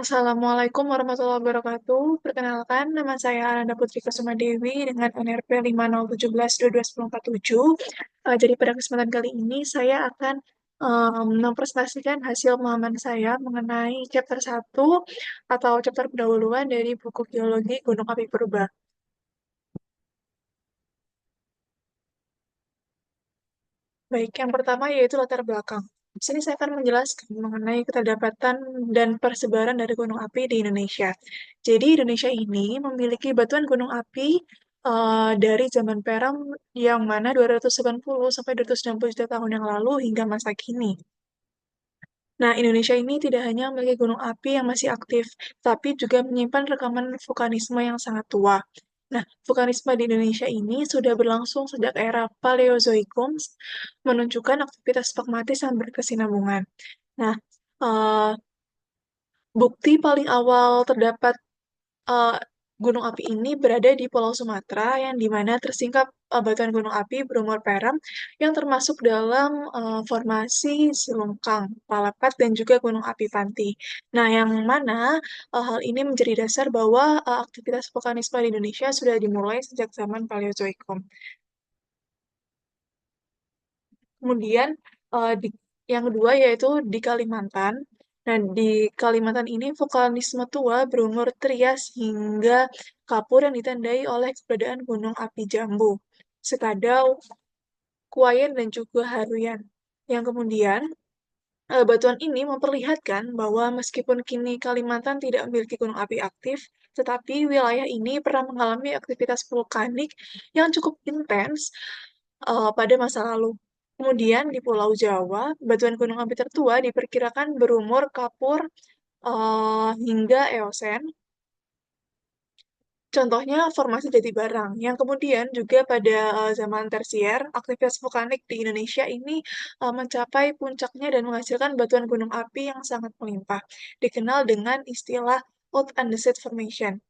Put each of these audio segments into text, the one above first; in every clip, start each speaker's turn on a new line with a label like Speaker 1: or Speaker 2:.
Speaker 1: Assalamualaikum warahmatullahi wabarakatuh. Perkenalkan, nama saya Ananda Putri Kusuma Dewi dengan NRP 507112247. Jadi pada kesempatan kali ini saya akan mempresentasikan hasil pemahaman saya mengenai chapter 1 atau chapter pendahuluan dari buku Geologi Gunung Api Purba. Baik, yang pertama yaitu latar belakang. Di sini saya akan menjelaskan mengenai keterdapatan dan persebaran dari gunung api di Indonesia. Jadi Indonesia ini memiliki batuan gunung api dari zaman Peram yang mana 280 sampai 260 juta tahun yang lalu hingga masa kini. Nah, Indonesia ini tidak hanya memiliki gunung api yang masih aktif, tapi juga menyimpan rekaman vulkanisme yang sangat tua. Nah, vulkanisme di Indonesia ini sudah berlangsung sejak era Paleozoikum, menunjukkan aktivitas magmatis yang berkesinambungan. Nah, eh, bukti paling awal terdapat eh, gunung api ini berada di Pulau Sumatera, yang dimana tersingkap batuan gunung api berumur peram yang termasuk dalam formasi Silungkang, Palapat, dan juga gunung api Panti. Nah, yang mana hal ini menjadi dasar bahwa aktivitas vulkanisme di Indonesia sudah dimulai sejak zaman Paleozoikum. Kemudian yang kedua yaitu di Kalimantan. Nah, di Kalimantan ini vulkanisme tua berumur Trias hingga Kapur yang ditandai oleh keberadaan gunung api Jambu, Sekadau, Kuayan, dan juga Haruyan. Yang kemudian, batuan ini memperlihatkan bahwa meskipun kini Kalimantan tidak memiliki gunung api aktif, tetapi wilayah ini pernah mengalami aktivitas vulkanik yang cukup intens pada masa lalu. Kemudian di Pulau Jawa, batuan gunung api tertua diperkirakan berumur kapur hingga Eosen. Contohnya formasi Jati Barang, yang kemudian juga pada zaman tersier, aktivitas vulkanik di Indonesia ini mencapai puncaknya dan menghasilkan batuan gunung api yang sangat melimpah, dikenal dengan istilah Old Andesite Formation.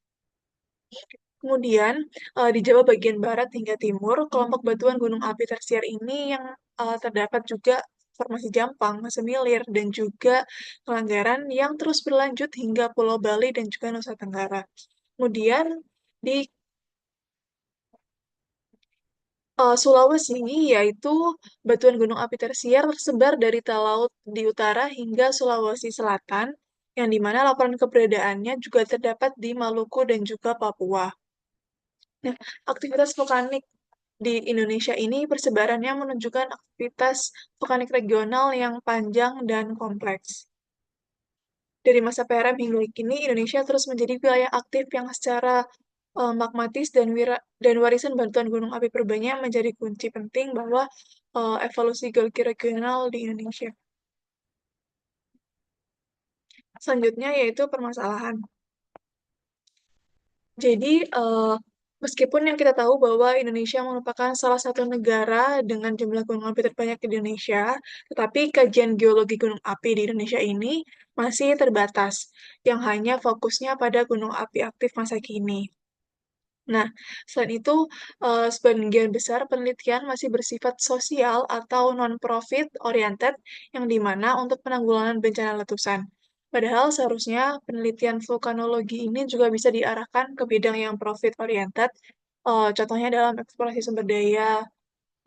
Speaker 1: Kemudian, di Jawa bagian barat hingga timur, kelompok batuan gunung api tersier ini yang terdapat juga formasi Jampang, Semilir, dan juga Kelanggaran yang terus berlanjut hingga Pulau Bali dan juga Nusa Tenggara. Kemudian, di Sulawesi, yaitu batuan gunung api tersier tersebar dari Talaut di utara hingga Sulawesi Selatan, yang dimana laporan keberadaannya juga terdapat di Maluku dan juga Papua. Nah, aktivitas vulkanik di Indonesia ini persebarannya menunjukkan aktivitas vulkanik regional yang panjang dan kompleks. Dari masa Peram hingga kini, Indonesia terus menjadi wilayah aktif yang secara magmatis dan warisan bantuan gunung api purbanya menjadi kunci penting bahwa evolusi geologi regional di Indonesia. Selanjutnya yaitu permasalahan. Jadi, meskipun yang kita tahu bahwa Indonesia merupakan salah satu negara dengan jumlah gunung api terbanyak di Indonesia, tetapi kajian geologi gunung api di Indonesia ini masih terbatas, yang hanya fokusnya pada gunung api aktif masa kini. Nah, selain itu, sebagian besar penelitian masih bersifat sosial atau non-profit oriented, yang dimana untuk penanggulangan bencana letusan. Padahal seharusnya penelitian vulkanologi ini juga bisa diarahkan ke bidang yang profit oriented, contohnya dalam eksplorasi sumber daya,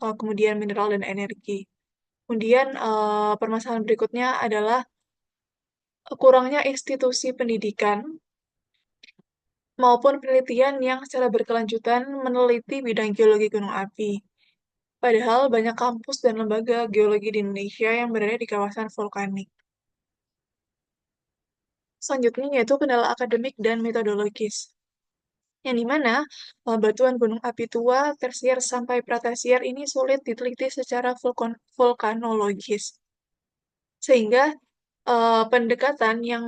Speaker 1: kemudian mineral dan energi. Kemudian permasalahan berikutnya adalah kurangnya institusi pendidikan maupun penelitian yang secara berkelanjutan meneliti bidang geologi gunung api. Padahal banyak kampus dan lembaga geologi di Indonesia yang berada di kawasan vulkanik. Selanjutnya yaitu kendala akademik dan metodologis, yang dimana batuan gunung api tua, tersier sampai pratasier ini sulit diteliti secara vulkanologis. Sehingga pendekatan yang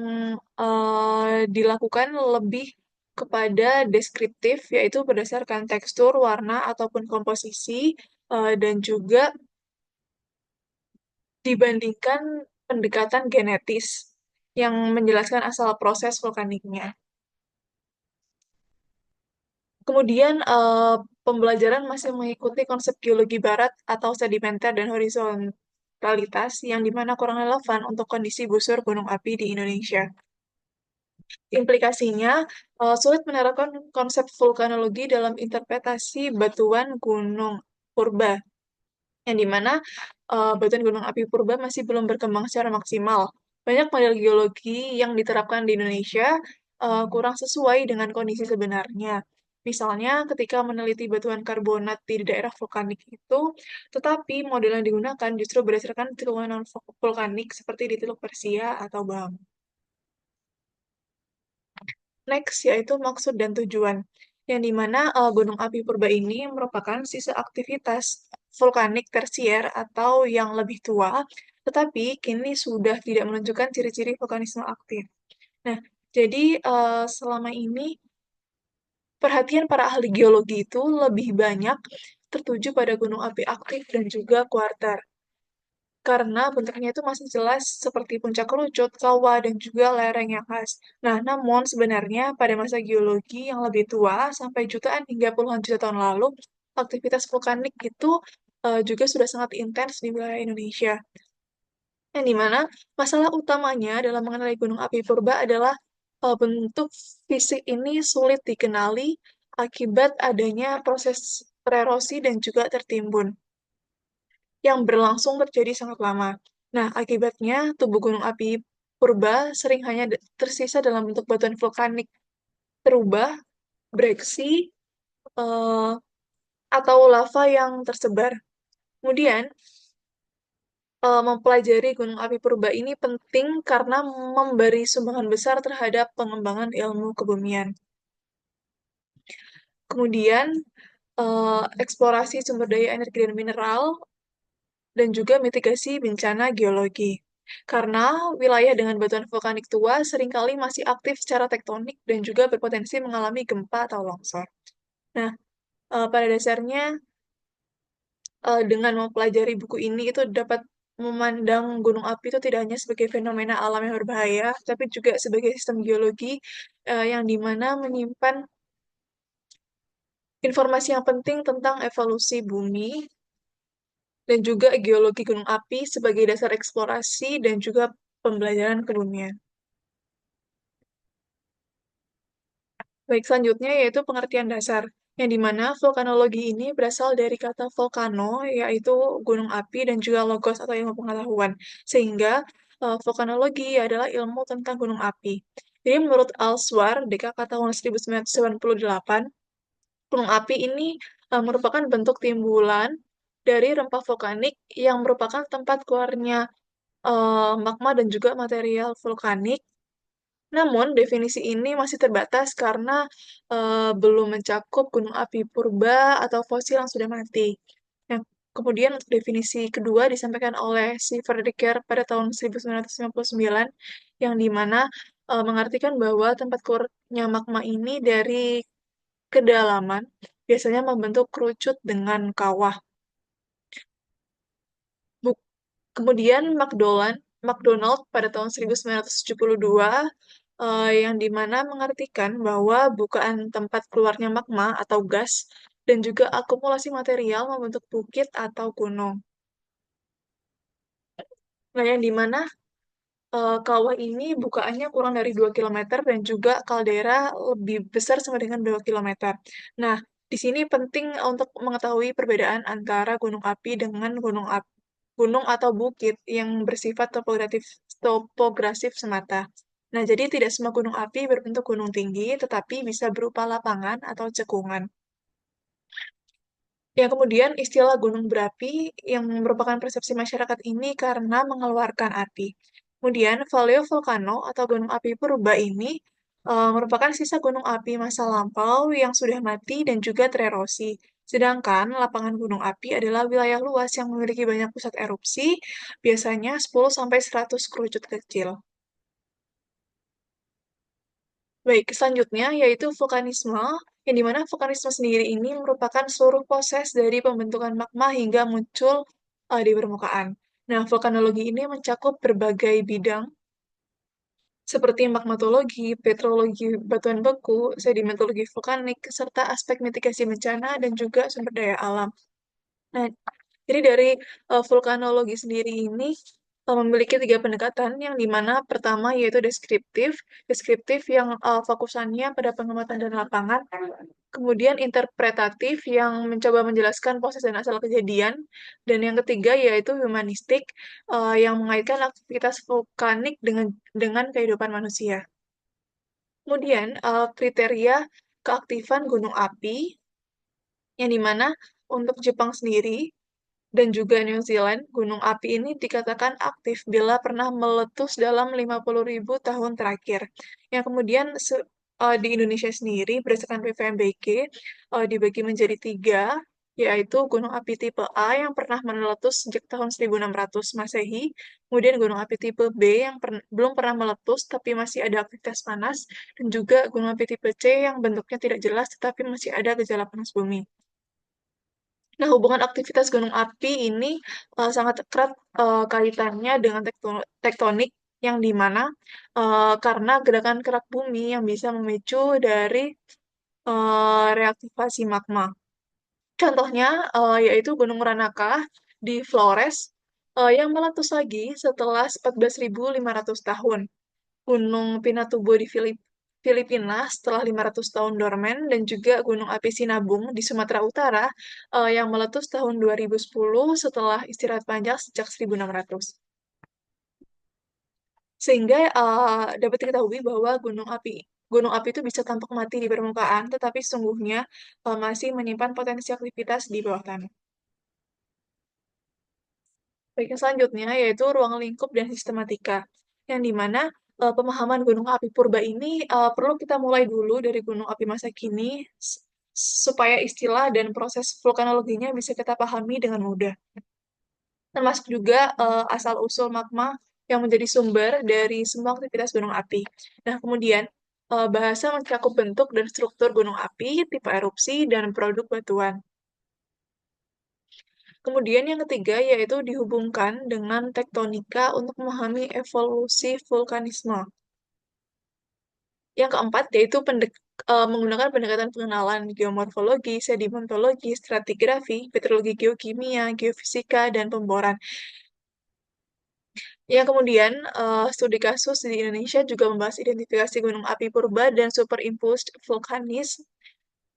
Speaker 1: dilakukan lebih kepada deskriptif, yaitu berdasarkan tekstur, warna, ataupun komposisi, dan juga dibandingkan pendekatan genetis yang menjelaskan asal proses vulkaniknya. Kemudian, pembelajaran masih mengikuti konsep geologi barat atau sedimenter dan horizontalitas yang dimana kurang relevan untuk kondisi busur gunung api di Indonesia. Implikasinya, sulit menerapkan konsep vulkanologi dalam interpretasi batuan gunung purba, yang di mana batuan gunung api purba masih belum berkembang secara maksimal. Banyak model geologi yang diterapkan di Indonesia kurang sesuai dengan kondisi sebenarnya. Misalnya, ketika meneliti batuan karbonat di daerah vulkanik itu, tetapi model yang digunakan justru berdasarkan tiluan non-vulkanik seperti di Teluk Persia atau Bang. Next, yaitu maksud dan tujuan, yang dimana gunung api purba ini merupakan sisa aktivitas vulkanik tersier atau yang lebih tua, tetapi kini sudah tidak menunjukkan ciri-ciri vulkanisme aktif. Nah, jadi selama ini perhatian para ahli geologi itu lebih banyak tertuju pada gunung api aktif dan juga kuarter karena bentuknya itu masih jelas seperti puncak kerucut, kawah, dan juga lereng yang khas. Nah, namun sebenarnya pada masa geologi yang lebih tua, sampai jutaan hingga puluhan juta tahun lalu, aktivitas vulkanik itu juga sudah sangat intens di wilayah Indonesia. Yang dimana masalah utamanya dalam mengenali gunung api purba adalah bentuk fisik ini sulit dikenali akibat adanya proses erosi dan juga tertimbun yang berlangsung terjadi sangat lama. Nah, akibatnya tubuh gunung api purba sering hanya tersisa dalam bentuk batuan vulkanik berubah, bereaksi, eh, atau lava yang tersebar. Kemudian, mempelajari gunung api purba ini penting karena memberi sumbangan besar terhadap pengembangan ilmu kebumian. Kemudian, eksplorasi sumber daya energi dan mineral dan juga mitigasi bencana geologi. Karena wilayah dengan batuan vulkanik tua seringkali masih aktif secara tektonik dan juga berpotensi mengalami gempa atau longsor. Nah, pada dasarnya dengan mempelajari buku ini itu dapat memandang gunung api itu tidak hanya sebagai fenomena alam yang berbahaya, tapi juga sebagai sistem geologi yang dimana menyimpan informasi yang penting tentang evolusi bumi dan juga geologi gunung api sebagai dasar eksplorasi dan juga pembelajaran kebumian. Baik, selanjutnya yaitu pengertian dasar, yang dimana vulkanologi ini berasal dari kata volcano, yaitu gunung api, dan juga logos atau ilmu pengetahuan. Sehingga vulkanologi adalah ilmu tentang gunung api. Jadi menurut Elsewhere, di KK tahun 1998, gunung api ini merupakan bentuk timbulan dari rempah vulkanik yang merupakan tempat keluarnya magma dan juga material vulkanik. Namun, definisi ini masih terbatas karena belum mencakup gunung api purba atau fosil yang sudah mati. Nah, kemudian untuk definisi kedua disampaikan oleh si Verdiker pada tahun 1999, yang dimana mengartikan bahwa tempat keluarnya magma ini dari kedalaman biasanya membentuk kerucut dengan kawah. Kemudian McDonald pada tahun 1972 yang dimana mengartikan bahwa bukaan tempat keluarnya magma atau gas dan juga akumulasi material membentuk bukit atau gunung. Nah, yang dimana kawah ini bukaannya kurang dari 2 kilometer dan juga kaldera lebih besar sama dengan 2 kilometer. Nah, di sini penting untuk mengetahui perbedaan antara gunung api dengan gunung atau bukit yang bersifat topografis semata. Nah, jadi tidak semua gunung api berbentuk gunung tinggi, tetapi bisa berupa lapangan atau cekungan. Yang kemudian istilah gunung berapi yang merupakan persepsi masyarakat ini karena mengeluarkan api. Kemudian Valeo Volcano atau gunung api purba ini merupakan sisa gunung api masa lampau yang sudah mati dan juga tererosi. Sedangkan lapangan gunung api adalah wilayah luas yang memiliki banyak pusat erupsi, biasanya 10-100 kerucut kecil. Baik, selanjutnya yaitu vulkanisme, yang dimana vulkanisme sendiri ini merupakan seluruh proses dari pembentukan magma hingga muncul di permukaan. Nah, vulkanologi ini mencakup berbagai bidang seperti magmatologi, petrologi batuan beku, sedimentologi vulkanik, serta aspek mitigasi bencana dan juga sumber daya alam. Nah, jadi dari vulkanologi sendiri ini memiliki 3 pendekatan, yang di mana pertama yaitu deskriptif, deskriptif yang, fokusannya pada pengamatan dan lapangan, kemudian interpretatif yang mencoba menjelaskan proses dan asal kejadian, dan yang ketiga yaitu humanistik, yang mengaitkan aktivitas vulkanik dengan kehidupan manusia. Kemudian, kriteria keaktifan gunung api, yang di mana untuk Jepang sendiri dan juga New Zealand, gunung api ini dikatakan aktif bila pernah meletus dalam 50.000 tahun terakhir. Yang kemudian di Indonesia sendiri, berdasarkan PVMBG, dibagi menjadi tiga, yaitu gunung api tipe A yang pernah meletus sejak tahun 1600 Masehi, kemudian gunung api tipe B yang belum pernah meletus tapi masih ada aktivitas panas, dan juga gunung api tipe C yang bentuknya tidak jelas tetapi masih ada gejala panas bumi. Nah, hubungan aktivitas gunung api ini sangat erat kaitannya dengan tektonik, yang di mana karena gerakan kerak bumi yang bisa memicu dari reaktivasi magma. Contohnya yaitu Gunung Ranakah di Flores yang meletus lagi setelah 14.500 tahun. Gunung Pinatubo di Filipina setelah 500 tahun dormen, dan juga Gunung Api Sinabung di Sumatera Utara yang meletus tahun 2010 setelah istirahat panjang sejak 1600. Sehingga dapat diketahui bahwa gunung api itu bisa tampak mati di permukaan, tetapi sesungguhnya masih menyimpan potensi aktivitas di bawah tanah. Baik, yang selanjutnya yaitu ruang lingkup dan sistematika, yang di mana pemahaman gunung api purba ini perlu kita mulai dulu dari gunung api masa kini, supaya istilah dan proses vulkanologinya bisa kita pahami dengan mudah. Termasuk juga asal-usul magma yang menjadi sumber dari semua aktivitas gunung api. Nah, kemudian bahasa mencakup bentuk dan struktur gunung api, tipe erupsi, dan produk batuan. Kemudian yang ketiga yaitu dihubungkan dengan tektonika untuk memahami evolusi vulkanisme. Yang keempat yaitu menggunakan pendekatan pengenalan geomorfologi, sedimentologi, stratigrafi, petrologi geokimia, geofisika, dan pemboran. Yang kemudian, studi kasus di Indonesia juga membahas identifikasi gunung api purba dan superimposed vulkanis.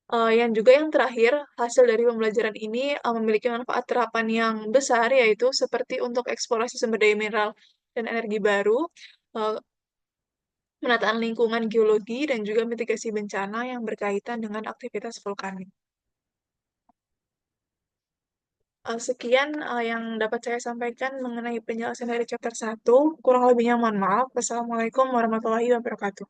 Speaker 1: Yang juga yang terakhir, hasil dari pembelajaran ini memiliki manfaat terapan yang besar, yaitu seperti untuk eksplorasi sumber daya mineral dan energi baru, eh, penataan lingkungan geologi, dan juga mitigasi bencana yang berkaitan dengan aktivitas vulkanik. Sekian yang dapat saya sampaikan mengenai penjelasan dari chapter 1. Kurang lebihnya mohon maaf. Wassalamualaikum warahmatullahi wabarakatuh.